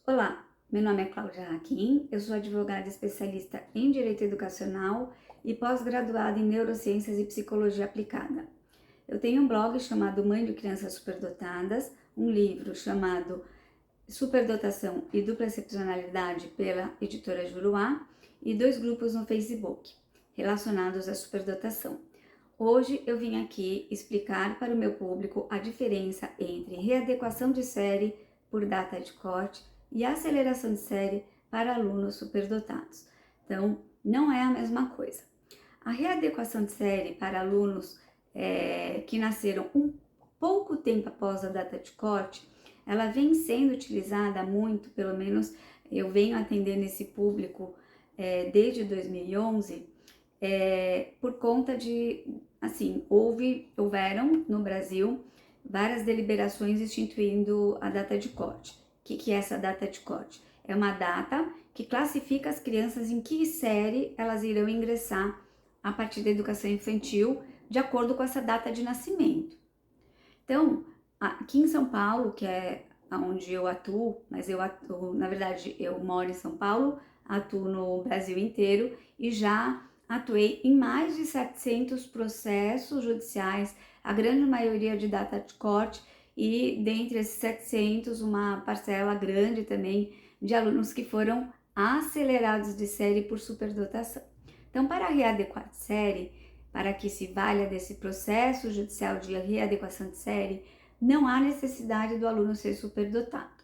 Olá, meu nome é Cláudia Hakim, eu sou advogada especialista em Direito Educacional e pós-graduada em Neurociências e Psicologia Aplicada. Eu tenho um blog chamado Mãe de Crianças Superdotadas, um livro chamado Superdotação e Dupla Excepcionalidade pela editora Juruá e 2 grupos no Facebook relacionados à superdotação. Hoje eu vim aqui explicar para o meu público a diferença entre readequação de série por data de corte e aceleração de série para alunos superdotados. Então, não é a mesma coisa. A readequação de série para alunos que nasceram um pouco tempo após a data de corte, ela vem sendo utilizada muito, pelo menos eu venho atendendo esse público desde 2011, por conta de, assim, houveram no Brasil várias deliberações instituindo a data de corte. O que é essa data de corte? É uma data que classifica as crianças em que série elas irão ingressar a partir da educação infantil, de acordo com essa data de nascimento. Então, aqui em São Paulo, que é onde eu atuo, mas eu atuo, na verdade, eu moro em São Paulo, atuo no Brasil inteiro e já atuei em mais de 700 processos judiciais, a grande maioria de data de corte, e dentre esses 700, uma parcela grande também de alunos que foram acelerados de série por superdotação. Então, para readequar de série, para que se valha desse processo judicial de readequação de série, não há necessidade do aluno ser superdotado.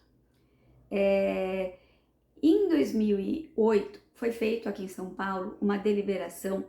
Em 2008, foi feito aqui em São Paulo uma deliberação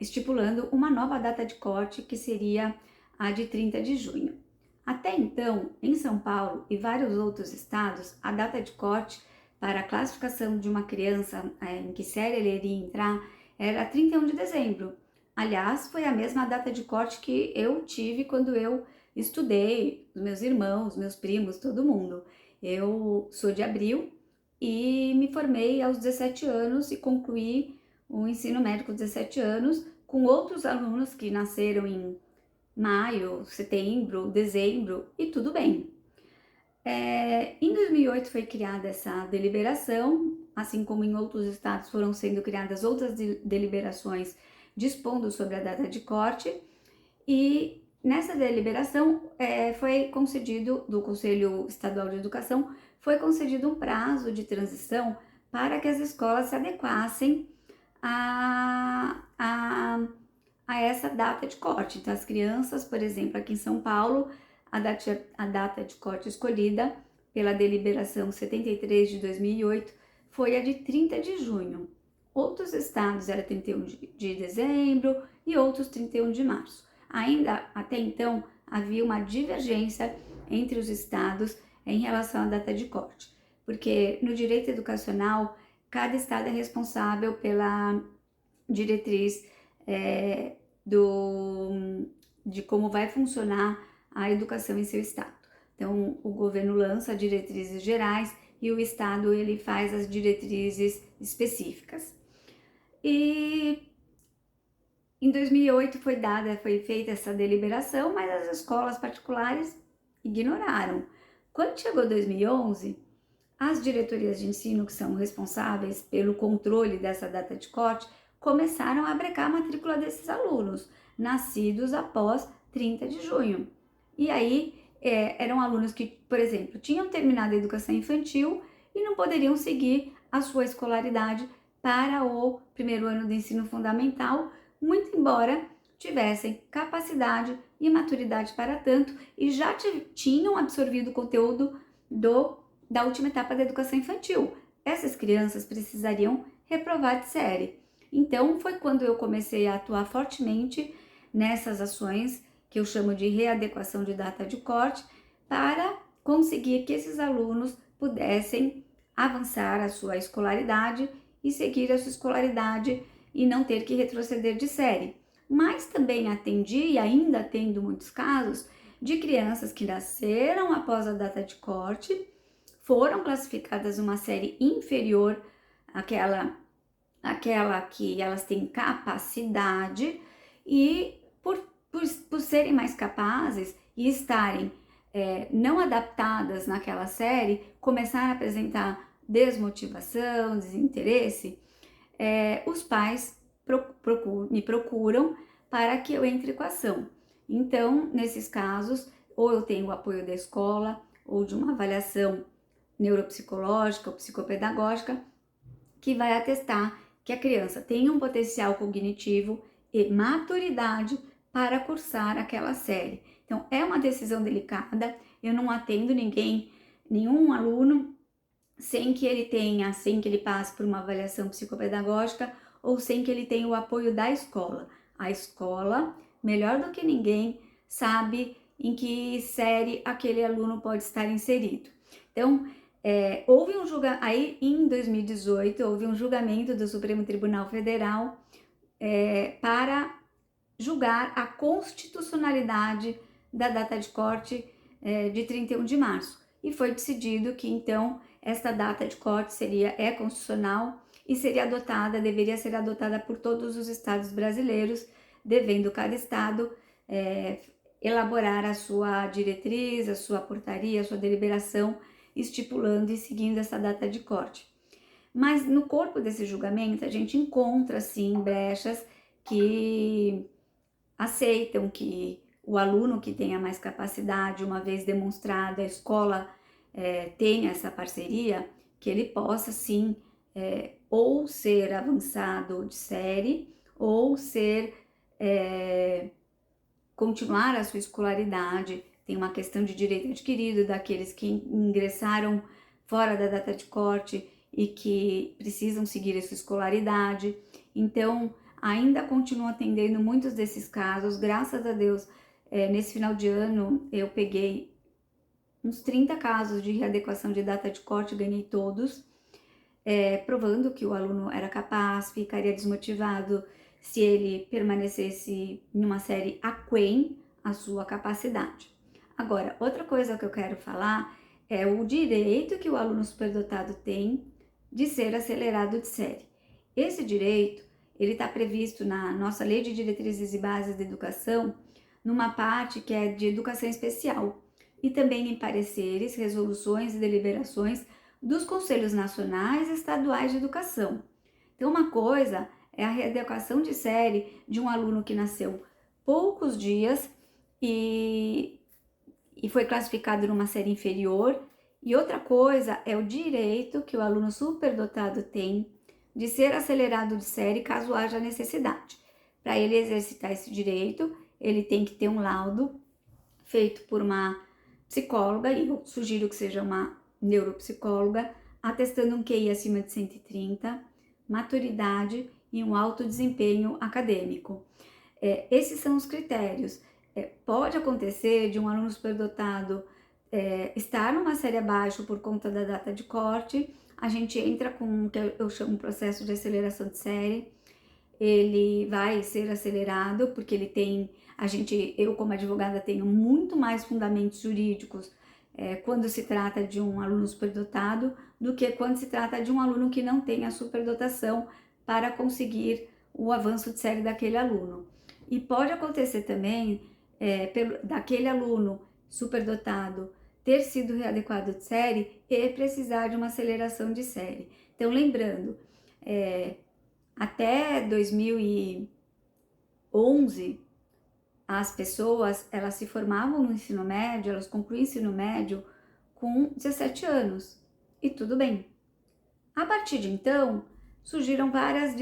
estipulando uma nova data de corte, que seria a de 30 de junho. Até então, em São Paulo e vários outros estados, a data de corte para a classificação de uma criança em que série ele iria entrar era 31 de dezembro. Aliás, foi a mesma data de corte que eu tive quando eu estudei, os meus irmãos, meus primos, todo mundo. Eu sou de abril e me formei aos 17 anos e concluí o ensino médico aos 17 anos, com outros alunos que nasceram em maio, setembro, dezembro, e tudo bem. Em 2008 foi criada essa deliberação, assim como em outros estados foram sendo criadas outras deliberações dispondo sobre a data de corte, e nessa deliberação foi concedido, do Conselho Estadual de Educação, foi concedido um prazo de transição para que as escolas se adequassem a essa data de corte. Então, as crianças, por exemplo, aqui em São Paulo, a data de corte escolhida pela deliberação 73 de 2008 foi a de 30 de junho. Outros estados era 31 de dezembro e outros 31 de março. Ainda até então havia uma divergência entre os estados em relação à data de corte, porque no direito educacional cada estado é responsável pela diretriz de como vai funcionar a educação em seu estado. Então, o governo lança diretrizes gerais e o estado ele faz as diretrizes específicas. E em 2008 foi feita essa deliberação, mas as escolas particulares ignoraram. Quando chegou 2011, as diretorias de ensino, que são responsáveis pelo controle dessa data de corte, começaram a brecar a matrícula desses alunos, nascidos após 30 de junho. E aí, eram alunos que, por exemplo, tinham terminado a educação infantil e não poderiam seguir a sua escolaridade para o primeiro ano do ensino fundamental, muito embora tivessem capacidade e maturidade para tanto e já tinham absorvido o conteúdo da última etapa da educação infantil. Essas crianças precisariam reprovar de série. Então, foi quando eu comecei a atuar fortemente nessas ações, que eu chamo de readequação de data de corte, para conseguir que esses alunos pudessem avançar a sua escolaridade e seguir a sua escolaridade e não ter que retroceder de série. Mas também atendi, e ainda atendo muitos casos, de crianças que nasceram após a data de corte, foram classificadas uma série inferior àquela que elas têm capacidade, e por serem mais capazes e estarem não adaptadas naquela série começaram a apresentar desmotivação, desinteresse, os pais me procuram para que eu entre com a ação. Então, nesses casos, ou eu tenho o apoio da escola, ou de uma avaliação neuropsicológica ou psicopedagógica, que vai atestar que a criança tem um potencial cognitivo e maturidade para cursar aquela série. Então, é uma decisão delicada, eu não atendo nenhum aluno sem que ele passe por uma avaliação psicopedagógica ou sem que ele tenha o apoio da escola. A escola, melhor do que ninguém, sabe em que série aquele aluno pode estar inserido. Então, houve um julgamento, aí em 2018, houve um julgamento do Supremo Tribunal Federal para julgar a constitucionalidade da data de corte de 31 de março. E foi decidido que, então, esta data de corte é constitucional e deveria ser adotada por todos os estados brasileiros, devendo cada estado elaborar a sua diretriz, a sua portaria, a sua deliberação, estipulando e seguindo essa data de corte. Mas no corpo desse julgamento a gente encontra, sim, brechas que aceitam que o aluno que tenha mais capacidade, uma vez demonstrada a escola tenha essa parceria, que ele possa, sim, ou ser avançado de série, ou continuar a sua escolaridade. Tem uma questão de direito adquirido daqueles que ingressaram fora da data de corte e que precisam seguir a sua escolaridade. Então, ainda continuo atendendo muitos desses casos. Graças a Deus, nesse final de ano, eu peguei uns 30 casos de readequação de data de corte, ganhei todos, provando que o aluno era capaz, ficaria desmotivado se ele permanecesse em uma série aquém a sua capacidade. Agora, outra coisa que eu quero falar é o direito que o aluno superdotado tem de ser acelerado de série. Esse direito, ele está previsto na nossa Lei de Diretrizes e Bases da Educação, numa parte que é de educação especial, e também em pareceres, resoluções e deliberações dos Conselhos Nacionais e Estaduais de Educação. Então, uma coisa é a readequação de série de um aluno que nasceu poucos dias e foi classificado numa série inferior, e outra coisa é o direito que o aluno superdotado tem de ser acelerado de série caso haja necessidade. Para ele exercitar esse direito, ele tem que ter um laudo feito por uma psicóloga, e eu sugiro que seja uma neuropsicóloga, atestando um QI acima de 130, maturidade e um alto desempenho acadêmico. Esses são os critérios. Pode acontecer de um aluno superdotado estar numa série abaixo por conta da data de corte, a gente entra com o que eu chamo de processo de aceleração de série, ele vai ser acelerado porque ele tem, eu como advogada tenho muito mais fundamentos jurídicos quando se trata de um aluno superdotado do que quando se trata de um aluno que não tem a superdotação para conseguir o avanço de série daquele aluno. E pode acontecer também daquele aluno superdotado ter sido readequado de série e precisar de uma aceleração de série. Então, lembrando, até 2011, as pessoas, elas se formavam no ensino médio, elas concluíam o ensino médio com 17 anos, e tudo bem. A partir de então, surgiram várias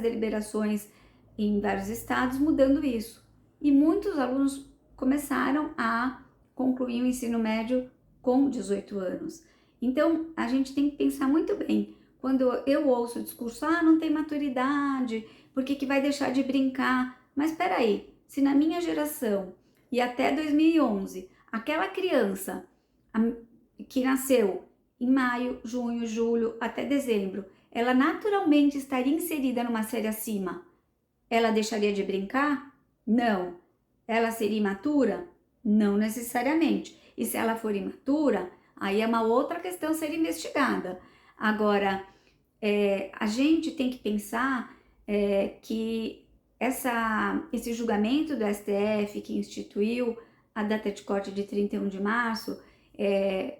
deliberações em vários estados mudando isso, e muitos alunos começaram a concluir o ensino médio com 18 anos. Então, a gente tem que pensar muito bem. Quando eu ouço o discurso, não tem maturidade, por que vai deixar de brincar? Mas espera aí, se na minha geração e até 2011, aquela criança que nasceu em maio, junho, julho, até dezembro, ela naturalmente estaria inserida numa série acima, ela deixaria de brincar? Não. Ela seria imatura? Não necessariamente. E se ela for imatura, aí é uma outra questão a ser investigada. Agora, a gente tem que pensar que esse julgamento do STF que instituiu a data de corte de 31 de março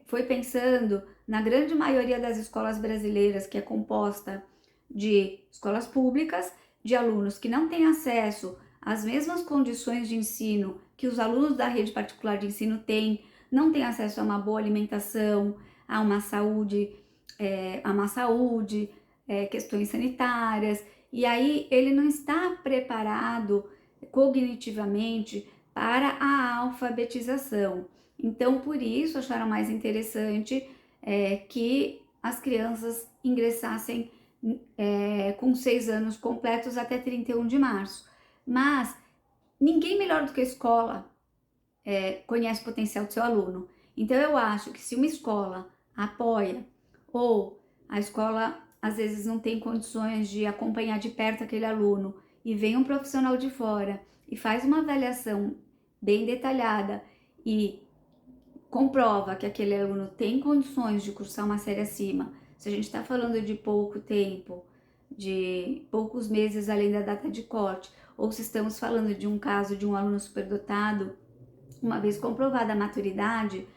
foi pensando na grande maioria das escolas brasileiras, que é composta de escolas públicas, de alunos que não têm acesso às mesmas condições de ensino que os alunos da rede particular de ensino têm, não têm acesso a uma boa alimentação, a uma saúde, questões sanitárias, e aí ele não está preparado cognitivamente para a alfabetização. Então, por isso, acharam mais interessante que as crianças ingressassem com 6 anos completos até 31 de março. Mas ninguém melhor do que a escola conhece o potencial do seu aluno. Então, eu acho que se uma escola apoia ou a escola às vezes não tem condições de acompanhar de perto aquele aluno e vem um profissional de fora e faz uma avaliação bem detalhada e comprova que aquele aluno tem condições de cursar uma série acima, se a gente está falando de pouco tempo, de poucos meses além da data de corte, ou se estamos falando de um caso de um aluno superdotado, uma vez comprovada a maturidade,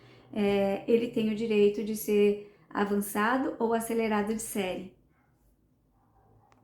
ele tem o direito de ser avançado ou acelerado de série.